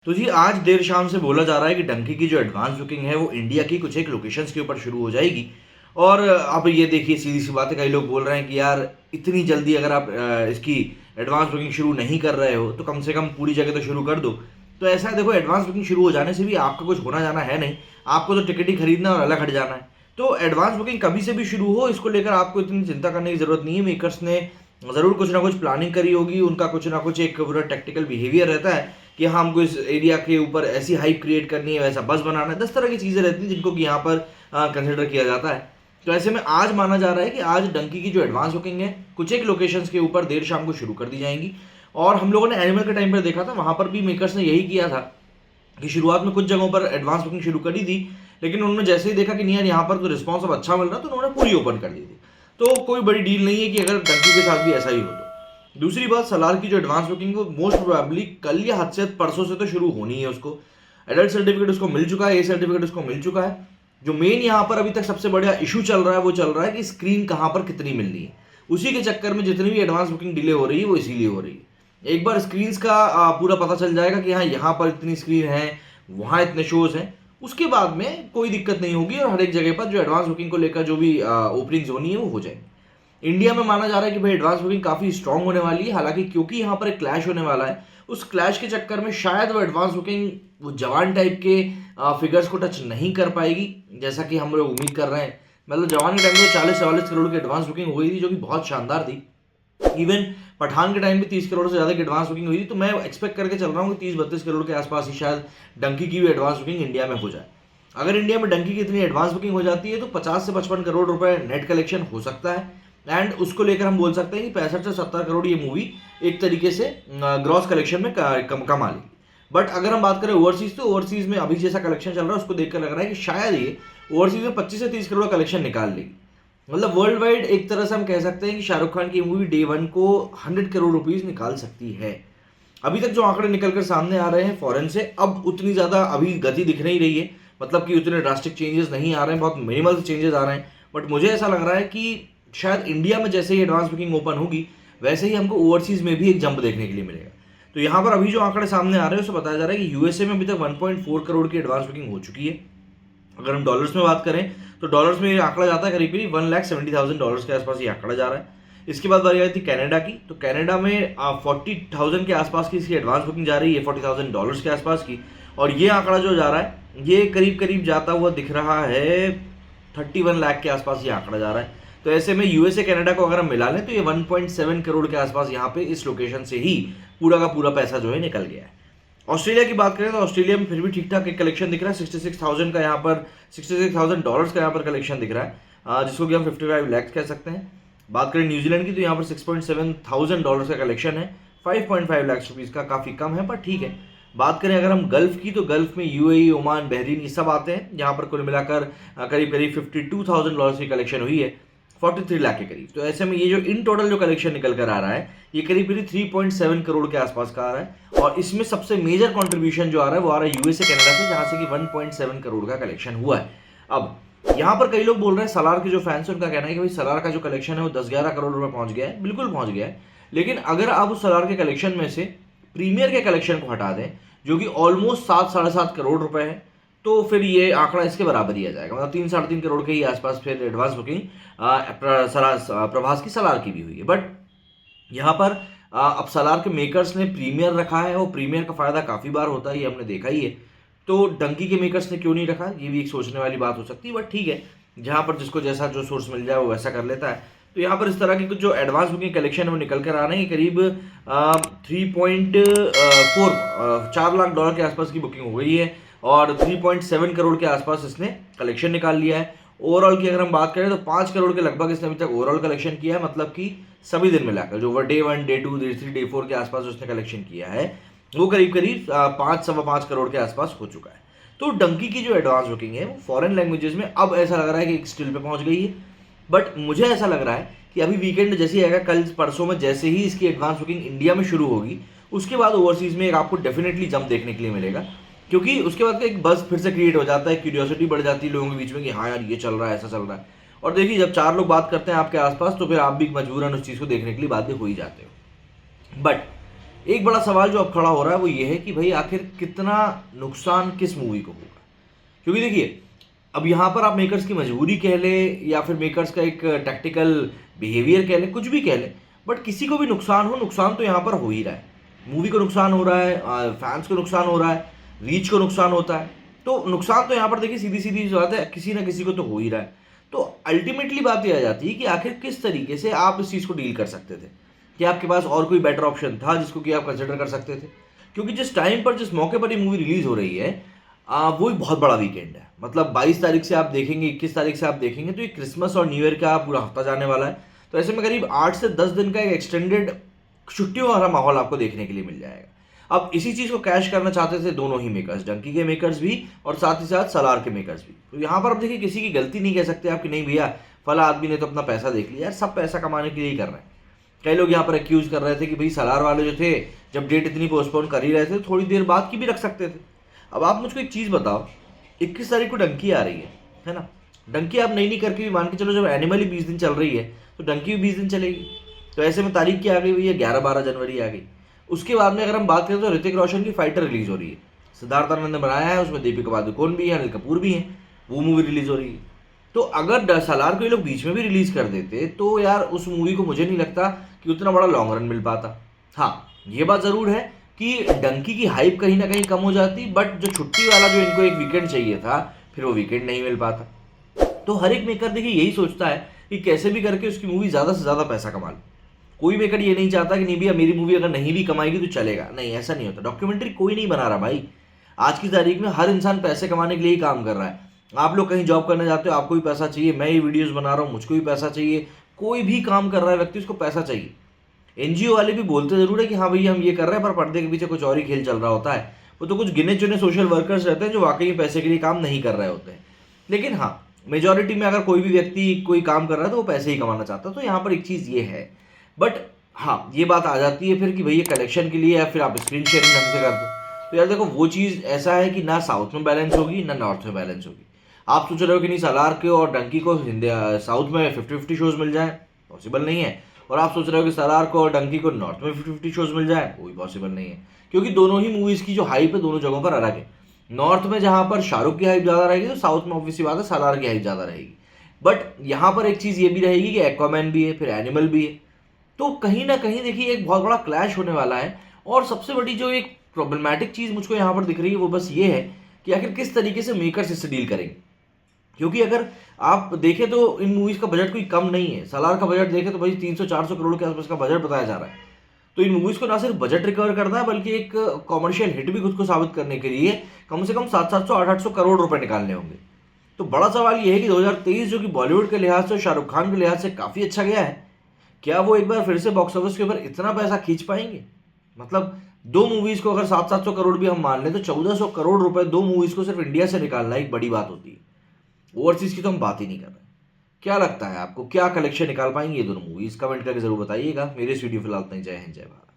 तो जी आज देर शाम से बोला जा रहा है कि डंकी की जो एडवांस बुकिंग है वो इंडिया की कुछ एक लोकेशंस के ऊपर शुरू हो जाएगी। और अब ये देखिए सीधी सी बात है, कई लोग बोल रहे हैं कि यार इतनी जल्दी अगर आप इसकी एडवांस बुकिंग शुरू नहीं कर रहे हो तो कम से कम पूरी जगह तो शुरू कर दो। तो ऐसा है, देखो एडवांस बुकिंग शुरू हो जाने से भी आपका कुछ होना जाना है नहीं, आपको तो टिकट ही खरीदना और अलग हट जाना है। तो एडवांस बुकिंग कभी से भी शुरू हो, इसको लेकर आपको इतनी चिंता करने की जरूरत नहीं है। मेकर्स ने ज़रूर कुछ ना कुछ प्लानिंग करी होगी, उनका कुछ ना कुछ एक पूरा टेक्टिकल बिहेवियर रहता है कि हाँ हमको इस एरिया के ऊपर ऐसी हाइप क्रिएट करनी है, वैसा बस बनाना है, 10 तरह की चीज़ें रहती हैं जिनको कि यहाँ पर कंसिडर किया जाता है। तो ऐसे में आज माना जा रहा है कि आज डंकी की जो एडवांस बुकिंग है कुछ एक लोकेशंस के ऊपर देर शाम को शुरू कर दी जाएंगी। और हम लोगों ने एनिमल के टाइम पर देखा था, वहाँ पर भी मेकर्स ने यही किया था कि शुरुआत में कुछ जगहों पर एडवांस बुकिंग शुरू करी थी, लेकिन उन्होंने जैसे ही देखा कि नहीं यार यहाँ पर तो रिस्पॉन्स अब अच्छा मिल रहा है, तो उन्होंने पूरी ओपन कर दी थी। तो कोई बड़ी डील नहीं है कि अगर डंकी के साथ भी ऐसा ही हो तो। दूसरी बात, सलार की जो एडवांस बुकिंग वो मोस्ट प्रोबेबली कल या हद से परसों से तो शुरू होनी है। उसको एडल्ट सर्टिफिकेट उसको मिल चुका है, ए सर्टिफिकेट उसको मिल चुका है। जो मेन यहाँ पर अभी तक सबसे बड़ा इशू चल रहा है वो चल रहा है कि स्क्रीन कहाँ पर कितनी मिलनी है। उसी के चक्कर में जितनी भी एडवांस बुकिंग डिले हो रही है वो इसीलिए हो रही है। एक बार स्क्रीन्स का पूरा पता चल जाएगा कि हाँ यहाँ पर इतनी स्क्रीन है, वहाँ इतने शोज हैं, उसके बाद में कोई दिक्कत नहीं होगी और हर एक जगह पर जो एडवांस बुकिंग को लेकर जो भी ओपनिंग्स होनी है वो हो जाएंगी। इंडिया में माना जा रहा है कि भाई एडवांस बुकिंग काफ़ी स्ट्रांग होने वाली है, हालांकि क्योंकि यहाँ पर एक क्लैश होने वाला है, उस क्लैश के चक्कर में शायद वो एडवांस बुकिंग वो जवान टाइप के फिगर्स को टच नहीं कर पाएगी जैसा कि हम लोग उम्मीद कर रहे हैं। मतलब जवान के टाइम में 40-44 करोड़ की एडवांस बुकिंग हुई थी जो कि बहुत शानदार थी। इवन पठान के टाइम पे 30 करोड़ से ज़्यादा की एडवांस बुकिंग हुई थी। तो मैं एक्सपेक्ट करके चल रहा हूँ कि 30-32 करोड़ के आसपास ही शायद डंकी की भी एडवांस बुकिंग इंडिया में हो जाए। अगर इंडिया में डंकी की इतनी एडवांस बुकिंग हो जाती है तो 50 से 55 करोड़ रुपए नेट कलेक्शन हो सकता है। एंड उसको लेकर हम बोल सकते हैं कि 65 से 70 करोड़ ये मूवी एक तरीके से ग्रॉस कलेक्शन में कमा लेगी। बट अगर हम बात करें ओवरसीज, तो ओवरसीज में अभी जैसा कलेक्शन चल रहा है उसको देखकर लग रहा है कि शायद ये ओवरसीज में 25 से 30 करोड़ कलेक्शन निकाल लेगी। मतलब वर्ल्ड वाइड एक तरह से हम कह सकते हैं कि शाहरुख खान की मूवी डे वन को 100 करोड़ रुपीस निकाल सकती है। अभी तक जो आंकड़े निकल कर सामने आ रहे हैं फॉरेन से, अब उतनी ज़्यादा अभी गति दिख नहीं रही है, मतलब कि उतने ड्रास्टिक चेंजेस नहीं आ रहे हैं, बहुत मिनिमल चेंजेस आ रहे हैं। बट मुझे ऐसा लग रहा है कि शायद इंडिया में जैसे ही एडवांस बुकिंग ओपन होगी वैसे ही हमको ओवरसीज़ में भी एक जंप देखने के लिए मिलेगा। तो यहाँ पर अभी जो आंकड़े सामने आ रहे हैं उससे बताया जा रहा है कि यूएसए में अभी तक 1.4 करोड़ की एडवांस बुकिंग हो चुकी है। अगर हम डॉलर्स में बात करें तो डॉलर्स में ये आंकड़ा जाता है करीब करीब $1,70,000 के आसपास ये आंकड़ा जा रहा है। इसके बाद बारी आई थी कनाडा की, तो कनाडा में 40,000 के आसपास की इसकी एडवांस बुकिंग जा रही है, $40,000 के आसपास की। और ये आंकड़ा जो जा रहा है ये करीब करीब जाता हुआ दिख रहा है 31 लाख के आसपास ये आंकड़ा जा रहा है। तो ऐसे में यूएसए कनाडा को अगर हम मिला लें तो ये 1.7 करोड़ के आसपास यहाँ पे इस लोकेशन से ही पूरा का पूरा पैसा जो है निकल गया है। ऑस्ट्रेलिया की बात करें तो ऑस्ट्रेलिया में फिर भी ठीक ठाक एक कलेक्शन दिख रहा है, 66,000 का यहाँ पर $66,000 का यहाँ पर कलेक्शन दिख रहा है, जिसको कि हम 55 लाख कह सकते हैं। बात करें न्यूजीलैंड की तो यहाँ पर $6,700 का कलेक्शन है, 5.5 लाख रुपीज़ का, काफ़ी कम है पर ठीक है। बात करें अगर हम गल्फ की तो गल्फ में यूएई, ओमान, बहरीन ये सब आते हैं, जहाँ पर कुल मिलाकर करीब करीब $52,000 की कलेक्शन हुई है, 43 लाख के करीब। तो ऐसे में ये जो इन टोटल जो कलेक्शन निकल कर आ रहा है ये करीब करीब 3.7 करोड़ के आसपास का आ रहा है। और इसमें सबसे मेजर कंट्रीब्यूशन जो आ रहा है वो आ रहा है यूएसए कनाडा से, जहां से कि 1.7 करोड़ का कलेक्शन हुआ है। अब यहाँ पर कई लोग बोल रहे हैं, सलार के जो फैंस हैं उनका कहना है कि भाई सलार का जो कलेक्शन है वो 10-11 करोड़ रुपए पहुंच गया है। बिल्कुल पहुंच गया है, लेकिन अगर आप उस सलार के कलेक्शन में से प्रीमियर के कलेक्शन को हटा दें जो कि ऑलमोस्ट 7-7.5 करोड़ रुपए है, तो फिर ये आंकड़ा इसके बराबर ही आ जाएगा। मतलब 3-3.5 करोड़ के ही आसपास फिर एडवांस बुकिंग प्रभास की सलार की भी हुई है। बट यहाँ पर अब सलार के मेकर्स ने प्रीमियर रखा है और प्रीमियर का फायदा काफ़ी बार होता है, ये हमने देखा ही है। तो डंकी के मेकर्स ने क्यों नहीं रखा, ये भी एक सोचने वाली बात हो सकती है। बट ठीक है, जहाँ पर जिसको जैसा जो सोर्स मिल जाए वो वैसा कर लेता है। तो यहाँ पर इस तरह की कुछ जो एडवांस बुकिंग कलेक्शन है वो निकल कर आ रहे हैं, करीब 4 लाख डॉलर के आसपास की बुकिंग हो गई है और 3.7 करोड़ के आसपास इसने कलेक्शन निकाल लिया है। ओवरऑल की अगर हम बात करें तो 5 करोड़ के लगभग इसने अभी तक ओवरऑल कलेक्शन किया है, मतलब कि सभी दिन मिलाकर जो डे 1, डे 2, डे 3, डे 4 के आसपास उसने कलेक्शन किया है वो करीब करीब 5-5.25 करोड़ के आसपास हो चुका है। तो डंकी की जो एडवांस बुकिंग है वो फॉरेन लैंग्वेजेस में अब ऐसा लग रहा है कि एक स्टिल पे पहुंच गई है। बट मुझे ऐसा लग रहा है कि अभी वीकेंड जैसे ही आएगा, कल परसों में जैसे ही इसकी एडवांस बुकिंग इंडिया में शुरू होगी उसके बाद ओवरसीज में एक आपको डेफिनेटली जंप देखने के लिए मिलेगा, क्योंकि उसके बाद एक बस फिर से क्रिएट हो जाता है, क्यूरियोसिटी बढ़ जाती है लोगों के बीच में कि हाँ यार ये चल रहा है, ऐसा चल रहा है। और देखिए जब 4 लोग बात करते हैं आपके आसपास तो फिर आप भी मजबूरन उस चीज़ को देखने के लिए बाध्य हो ही जाते हो। बट एक बड़ा सवाल जो अब खड़ा हो रहा है वो ये है कि भाई आखिर कितना नुकसान किस मूवी को होगा। क्योंकि देखिए, अब यहाँ पर आप मेकर्स की मजबूरी कह लें या फिर मेकर्स का एक टैक्टिकल बिहेवियर कह लें, कुछ भी कह लें, बट किसी को भी नुकसान हो, नुकसान तो यहाँ पर हो ही रहा है। मूवी को नुकसान हो रहा है, फैंस को नुकसान हो रहा है, रीच को नुकसान होता है। तो नुकसान तो यहाँ पर देखिए सीधी सीधी बात है, किसी ना किसी को तो हो ही रहा है। तो अल्टीमेटली बात यह आ जाती है कि आखिर किस तरीके से आप इस चीज़ को डील कर सकते थे, कि आपके पास और कोई बेटर ऑप्शन था जिसको कि आप कंसिडर कर सकते थे। क्योंकि जिस टाइम पर, जिस मौके पर ये मूवी रिलीज हो रही है, वो एक बहुत बड़ा वीकेंड है। मतलब 22 तारीख से आप देखेंगे, 21 तारीख से आप देखेंगे, तो ये क्रिसमस और न्यू ईयर का पूरा हफ्ता जाने वाला है। तो ऐसे में करीब 8 से 10 दिन का एक एक्सटेंडेड छुट्टियों वाला माहौल आपको देखने के लिए मिल जाएगा। अब इसी चीज़ को कैश करना चाहते थे दोनों ही मेकर्स, डंकी के मेकर्स भी और साथ ही साथ सलार के मेकर्स भी। तो यहाँ पर अब देखिए, किसी की गलती नहीं कह सकते आप कि नहीं भैया फला आदमी ने तो अपना पैसा देख लिया। यार सब पैसा कमाने के लिए ही कर रहे हैं। कई लोग यहाँ पर एक्यूज कर रहे थे कि भाई सलार वाले जो थे, जब डेट इतनी पोस्टपोन कर ही रहे थे, थोड़ी देर बाद की भी रख सकते थे। अब आप मुझको एक चीज़ बताओ, 21 तारीख को डंकी आ रही है ना। डंकी आप नई करके भी मान के चलो, जब एनिमल ही 20 दिन चल रही है तो डंकी भी 20 दिन चलेगी। तो ऐसे में तारीख क्या आ गई भैया, 11-12 जनवरी आ गई। उसके बाद में अगर हम बात करें तो ऋतिक रोशन की फाइटर रिलीज हो रही है, सिद्धार्थ आनंद ने बनाया है, उसमें दीपिका पादुकोण भी है, अनिल कपूर भी है, वो मूवी रिलीज हो रही है। तो अगर सलार को ये लोग बीच में भी रिलीज कर देते तो यार उस मूवी को मुझे नहीं लगता कि उतना बड़ा लॉन्ग रन मिल पाता। हाँ, ये बात ज़रूर है कि डंकी की हाइप कहीं ना कहीं कम हो जाती, बट जो छुट्टी वाला जो इनको एक वीकेंड चाहिए था, फिर वो वीकेंड नहीं मिल पाता। तो हर एक मेकर देखिए यही सोचता है कि कैसे भी करके उसकी मूवी ज़्यादा से ज़्यादा पैसा कमा ले। कोई मेकर ये नहीं चाहता कि नहीं भैया मेरी मूवी अगर नहीं भी कमाएगी तो चलेगा, नहीं ऐसा नहीं होता। डॉक्यूमेंट्री कोई नहीं बना रहा भाई, आज की तारीख में हर इंसान पैसे कमाने के लिए ही काम कर रहा है। आप लोग कहीं जॉब करने जाते हो, आपको भी पैसा चाहिए, मैं ये वीडियोस बना रहा हूँ, मुझको भी पैसा चाहिए, कोई भी काम कर रहा है व्यक्ति, उसको पैसा चाहिए। एनजीओ वाले भी बोलते जरूर है कि हाँ भैया हम ये कर रहे हैं, पर पर्दे के पीछे कुछ और ही खेल चल रहा होता है। वो तो कुछ गिने चुने सोशल वर्कर्स रहते हैं जो वाकई पैसे के लिए काम नहीं कर रहे होते हैं। लेकिन हाँ, मेजोरिटी में अगर कोई भी व्यक्ति कोई काम कर रहा है तो वो पैसे ही कमाना चाहता है। तो यहाँ पर एक चीज़ ये है। बट हाँ, ये बात आ जाती है फिर कि भैया कलेक्शन के लिए या फिर आप स्क्रीन शेयरिंग ढंग से कर दो। तो यार देखो, वो चीज़ ऐसा है कि ना साउथ में बैलेंस होगी ना नॉर्थ में बैलेंस होगी। आप सोच रहे हो कि नहीं सलार के और डंकी को हिंदी साउथ में 50-50 शोज मिल जाए, पॉसिबल नहीं है। और आप सोच रहे हो कि सलार को और डंकी को नॉर्थ में 50-50 शोज मिल जाए, वो भी पॉसिबल नहीं है। क्योंकि दोनों ही मूवीज़ की जो हाइप है दोनों जगहों पर अलग है। नॉर्थ में जहाँ पर शाहरुख की हाइप ज़्यादा रहेगी, तो साउथ में ऑब्वियसली बात है सलार की हाइप ज़्यादा रहेगी। बट यहाँ पर एक चीज़ ये भी रहेगी कि एक्वामैन भी है, फिर एनिमल भी है। तो कहीं ना कहीं देखिए एक बहुत बड़ा क्लैश होने वाला है। और सबसे बड़ी जो एक प्रॉब्लमैटिक चीज़ मुझको यहाँ पर दिख रही है वो बस ये है कि आखिर किस तरीके से मेकर्स इससे डील करेंगे। क्योंकि अगर आप देखें तो इन मूवीज़ का बजट कोई कम नहीं है। सलार का बजट देखें तो भाई 300-400 करोड़ के आसपास का बजट बताया जा रहा है। तो इन मूवीज़ को ना सिर्फ बजट रिकवर करना है, बल्कि एक कॉमर्शियल हिट भी खुद को साबित करने के लिए कम से कम 700-700 800 करोड़ रुपए निकालने होंगे। तो बड़ा सवाल ये है कि 2023 जो कि बॉलीवुड के लिहाज से, शाहरुख खान के लिहाज से काफ़ी अच्छा गया है, क्या वो एक बार फिर से बॉक्स ऑफिस के ऊपर इतना पैसा खींच पाएंगे? मतलब दो मूवीज़ को अगर 700-700 करोड़ भी हम मान लें तो 1400 करोड़ रुपए दो मूवीज़ को सिर्फ इंडिया से निकालना एक बड़ी बात होती है। ओवरसीज की तो हम बात ही नहीं कर रहे। क्या लगता है आपको, क्या कलेक्शन निकाल पाएंगे ये दोनों मूवीज? कमेंट करके जरूर बताइएगा। मेरे इस वीडियो फिलहाल इतना ही। जय हिंद, जय भारत।